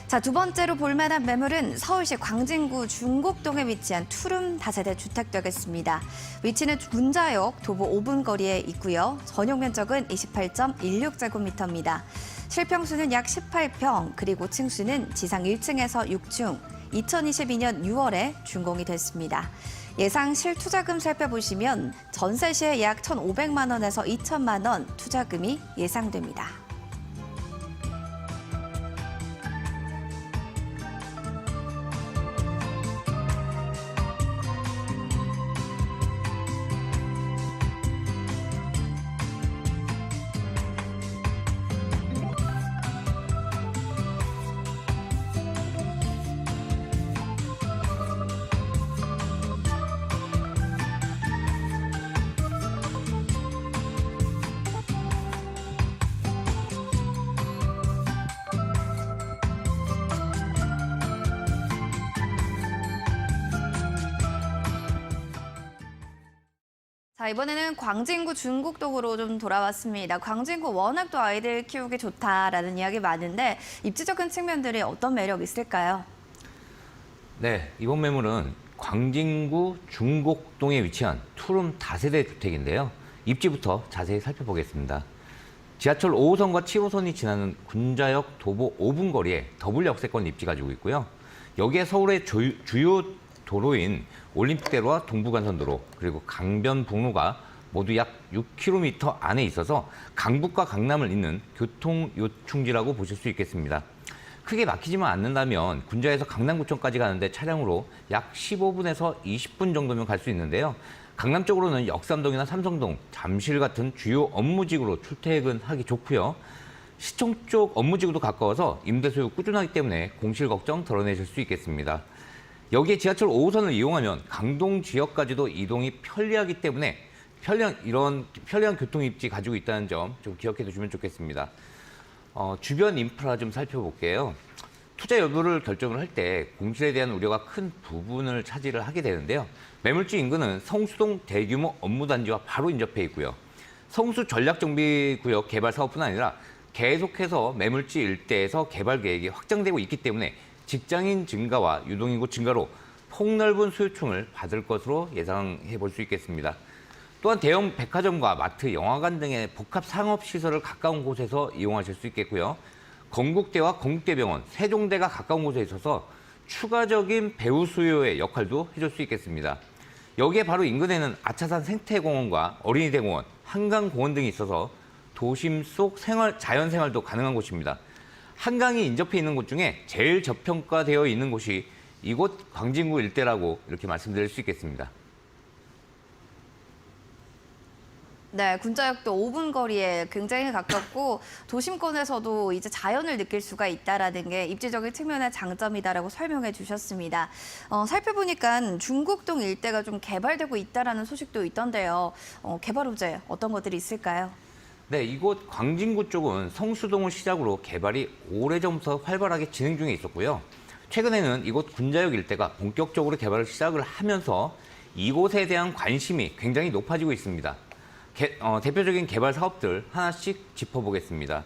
자, 두 번째로 볼만한 매물은 서울시 광진구 중곡동에 위치한 투룸 다세대 주택 되겠습니다. 위치는 군자역 도보 5분 거리에 있고요. 전용 면적은 28.16제곱미터입니다. 실평수는 약 18평, 그리고 층수는 지상 1층에서 6층, 2022년 6월에 준공이 됐습니다. 예상 실투자금 살펴보시면 전세 시에 약 1,500만 원에서 2천만 원 투자금이 예상됩니다. 자, 이번에는 광진구 중곡동으로 좀 돌아왔습니다. 광진구 워낙 또 아이들 키우기 좋다라는 이야기 많은데 입지적인 측면들이 어떤 매력 있을까요? 네, 이번 매물은 광진구 중곡동에 위치한 투룸 다세대 주택인데요. 입지부터 자세히 살펴보겠습니다. 지하철 5호선과 7호선이 지나는 군자역 도보 5분 거리에 더블 역세권 입지 가지고 있고요. 여기에 서울의 주요 도로인 올림픽대로와 동부간선도로 그리고 강변북로가 모두 약 6km 안에 있어서 강북과 강남을 잇는 교통 요충지라고 보실 수 있겠습니다. 크게 막히지만 않는다면 군자에서 강남구청까지 가는데 차량으로 약 15분에서 20분 정도면 갈 수 있는데요. 강남 쪽으로는 역삼동이나 삼성동, 잠실 같은 주요 업무지구로 출퇴근하기 좋고요. 시청 쪽 업무지구도 가까워서 임대 소유 꾸준하기 때문에 공실 걱정 덜어내실 수 있겠습니다. 여기에 지하철 5호선을 이용하면 강동 지역까지도 이동이 편리하기 때문에 이런 편리한 교통 입지 가지고 있다는 점 좀 기억해 두시면 좋겠습니다. 주변 인프라 좀 살펴볼게요. 투자 여부를 결정을 할 때 공실에 대한 우려가 큰 부분을 차지를 하게 되는데요. 매물지 인근은 성수동 대규모 업무단지와 바로 인접해 있고요. 성수 전략정비구역 개발 사업뿐 아니라 계속해서 매물지 일대에서 개발 계획이 확장되고 있기 때문에 직장인 증가와 유동인구 증가로 폭넓은 수요층을 받을 것으로 예상해 볼 수 있겠습니다. 또한 대형 백화점과 마트, 영화관 등의 복합 상업시설을 가까운 곳에서 이용하실 수 있겠고요. 건국대와 건국대병원, 세종대가 가까운 곳에 있어서 추가적인 배우 수요의 역할도 해줄 수 있겠습니다. 여기에 바로 인근에는 아차산 생태공원과 어린이대공원, 한강공원 등이 있어서 도심 속 자연생활도 가능한 곳입니다. 한강이 인접해 있는 곳 중에 제일 저평가되어 있는 곳이 이곳 광진구 일대라고 이렇게 말씀드릴 수 있겠습니다. 네, 군자역도 5분 거리에 굉장히 가깝고 도심권에서도 이제 자연을 느낄 수가 있다라는 게 입지적인 측면의 장점이다라고 설명해 주셨습니다. 살펴보니까 중곡동 일대가 좀 개발되고 있다라는 소식도 있던데요. 개발 호재 어떤 것들이 있을까요? 네, 이곳 광진구 쪽은 성수동을 시작으로 개발이 오래전부터 활발하게 진행 중에 있었고요. 최근에는 이곳 군자역 일대가 본격적으로 개발을 시작을 하면서 이곳에 대한 관심이 굉장히 높아지고 있습니다. 대표적인 개발 사업들 하나씩 짚어보겠습니다.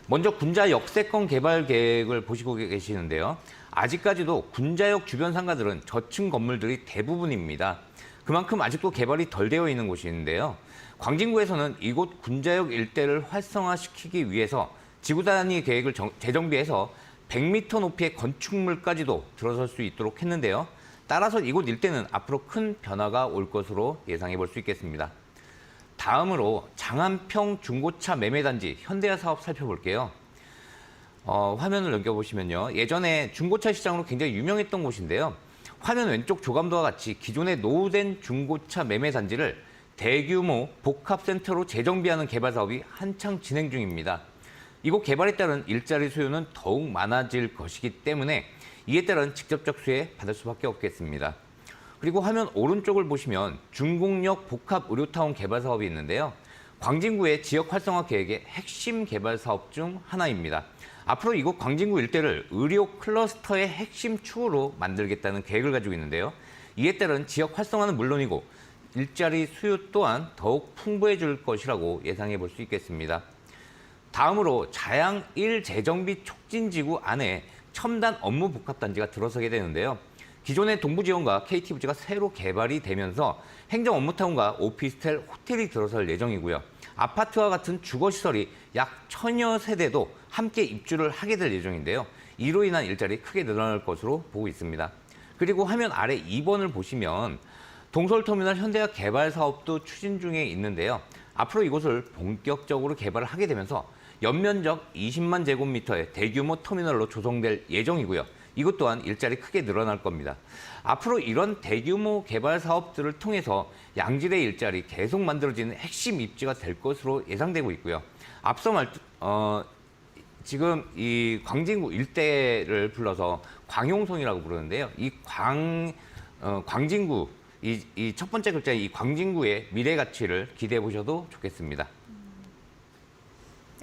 먼저 군자 역세권 개발 계획을 보시고 계시는데요. 아직까지도 군자역 주변 상가들은 저층 건물들이 대부분입니다. 그만큼 아직도 개발이 덜 되어 있는 곳이 있는데요. 광진구에서는 이곳 군자역 일대를 활성화시키기 위해서 지구 단위 계획을 재정비해서 100m 높이의 건축물까지도 들어설 수 있도록 했는데요. 따라서 이곳 일대는 앞으로 큰 변화가 올 것으로 예상해 볼 수 있겠습니다. 다음으로 장안평 중고차 매매단지 현대화 사업 살펴볼게요. 화면을 넘겨보시면요. 예전에 중고차 시장으로 굉장히 유명했던 곳인데요. 화면 왼쪽 조감도와 같이 기존의 노후된 중고차 매매단지를 대규모 복합센터로 재정비하는 개발 사업이 한창 진행 중입니다. 이곳 개발에 따른 일자리 수요는 더욱 많아질 것이기 때문에 이에 따른 직접적 수혜 받을 수밖에 없겠습니다. 그리고 화면 오른쪽을 보시면 중곡역 복합의료타운 개발 사업이 있는데요. 광진구의 지역 활성화 계획의 핵심 개발 사업 중 하나입니다. 앞으로 이곳 광진구 일대를 의료 클러스터의 핵심 축으로 만들겠다는 계획을 가지고 있는데요. 이에 따른 지역 활성화는 물론이고 일자리 수요 또한 더욱 풍부해질 것이라고 예상해 볼 수 있겠습니다. 다음으로 자양 1 재정비 촉진지구 안에 첨단 업무 복합단지가 들어서게 되는데요. 기존의 동부지원과 KT부지가 새로 개발이 되면서 행정 업무타운과 오피스텔, 호텔이 들어설 예정이고요. 아파트와 같은 주거시설이 약 1000여 세대도 함께 입주를 하게 될 예정인데요. 이로 인한 일자리 크게 늘어날 것으로 보고 있습니다. 그리고 화면 아래 2번을 보시면 동서울터미널 현대화 개발 사업도 추진 중에 있는데요. 앞으로 이곳을 본격적으로 개발을 하게 되면서 연면적 20만 제곱미터의 대규모 터미널로 조성될 예정이고요. 이것 또한 일자리 크게 늘어날 겁니다. 앞으로 이런 대규모 개발 사업들을 통해서 양질의 일자리 계속 만들어지는 핵심 입지가 될 것으로 예상되고 있고요. 앞서 지금 이 광진구 일대를 불러서 광용성이라고 부르는데요. 이 광진구, 이 첫 번째 글자인 이 광진구의 미래 가치를 기대해 보셔도 좋겠습니다.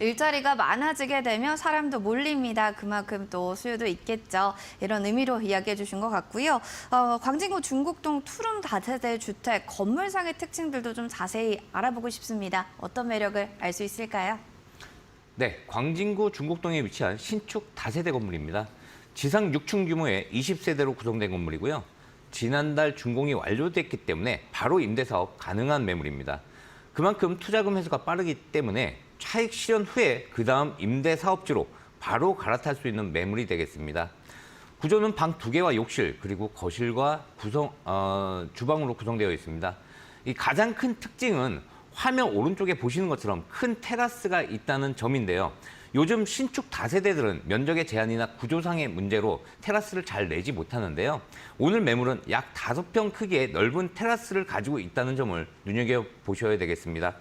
일자리가 많아지게 되면 사람도 몰립니다. 그만큼 또 수요도 있겠죠. 이런 의미로 이야기해 주신 것 같고요. 광진구 중곡동 투룸 다세대 주택 건물상의 특징들도 좀 자세히 알아보고 싶습니다. 어떤 매력을 알 수 있을까요? 네, 광진구 중곡동에 위치한 신축 다세대 건물입니다. 지상 6층 규모의 20세대로 구성된 건물이고요. 지난달 준공이 완료됐기 때문에 바로 임대 사업 가능한 매물입니다. 그만큼 투자금 회수가 빠르기 때문에 차익 실현 후에 그 다음 임대 사업지로 바로 갈아탈 수 있는 매물이 되겠습니다. 구조는 방 2개와 욕실 그리고 거실과 주방으로 구성되어 있습니다. 이 가장 큰 특징은 화면 오른쪽에 보시는 것처럼 큰 테라스가 있다는 점인데요. 요즘 신축 다세대들은 면적의 제한이나 구조상의 문제로 테라스를 잘 내지 못하는데요. 오늘 매물은 약 5평 크기의 넓은 테라스를 가지고 있다는 점을 눈여겨보셔야 되겠습니다.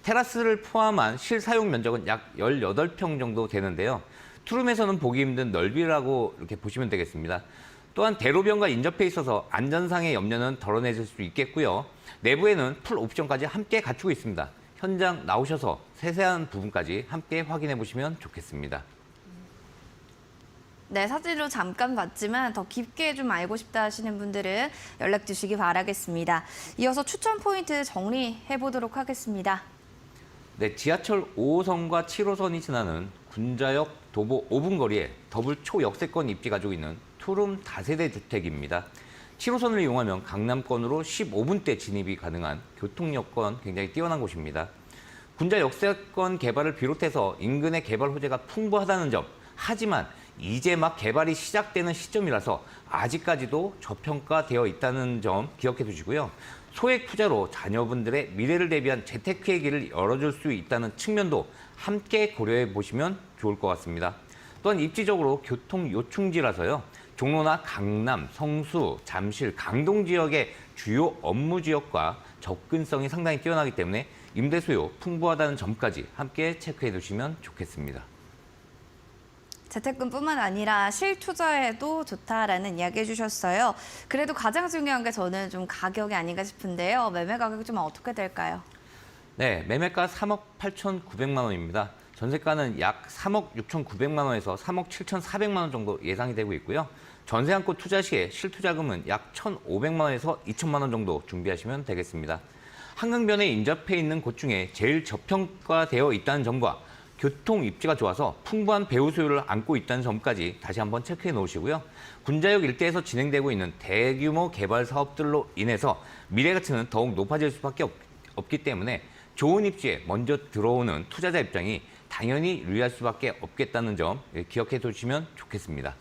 테라스를 포함한 실사용 면적은 약 18평 정도 되는데요. 투룸에서는 보기 힘든 넓이라고 이렇게 보시면 되겠습니다. 또한 대로변과 인접해 있어서 안전상의 염려는 덜어내실 수 있겠고요. 내부에는 풀 옵션까지 함께 갖추고 있습니다. 현장 나오셔서 세세한 부분까지 함께 확인해 보시면 좋겠습니다. 네, 사진으로 잠깐 봤지만 더 깊게 좀 알고 싶다 하시는 분들은 연락 주시기 바라겠습니다. 이어서 추천 포인트 정리해 보도록 하겠습니다. 네, 지하철 5호선과 7호선이 지나는 군자역 도보 5분 거리에 더블 초역세권 입지 가지고 있는 투룸 다세대 주택입니다. 7호선을 이용하면 강남권으로 15분대 진입이 가능한 교통 여건 굉장히 뛰어난 곳입니다. 군자 역세권 개발을 비롯해서 인근의 개발 호재가 풍부하다는 점, 하지만 이제 막 개발이 시작되는 시점이라서 아직까지도 저평가되어 있다는 점 기억해 두시고요. 소액 투자로 자녀분들의 미래를 대비한 재테크의 길을 열어줄 수 있다는 측면도 함께 고려해 보시면 좋을 것 같습니다. 또한 입지적으로 교통 요충지라서요. 종로나 강남, 성수, 잠실, 강동 지역의 주요 업무 지역과 접근성이 상당히 뛰어나기 때문에 임대 수요 풍부하다는 점까지 함께 체크해 두시면 좋겠습니다. 재테크뿐만 아니라 실투자에도 좋다라는 이야기 해주셨어요. 그래도 가장 중요한 게 저는 좀 가격이 아닌가 싶은데요. 매매 가격이 좀 어떻게 될까요? 네, 매매가 3억 8,900만 원입니다. 전세가는 약 3억 6,900만 원에서 3억 7,400만 원 정도 예상이 되고 있고요. 전세 안고 투자 시에 실투자금은 약 1,500만 원에서 2,000만 원 정도 준비하시면 되겠습니다. 한강변에 인접해 있는 곳 중에 제일 저평가되어 있다는 점과 교통 입지가 좋아서 풍부한 배후 수요를 안고 있다는 점까지 다시 한번 체크해 놓으시고요. 군자역 일대에서 진행되고 있는 대규모 개발 사업들로 인해서 미래 가치는 더욱 높아질 수밖에 없기 때문에 좋은 입지에 먼저 들어오는 투자자 입장이 당연히 유리할 수밖에 없겠다는 점 기억해 두시면 좋겠습니다.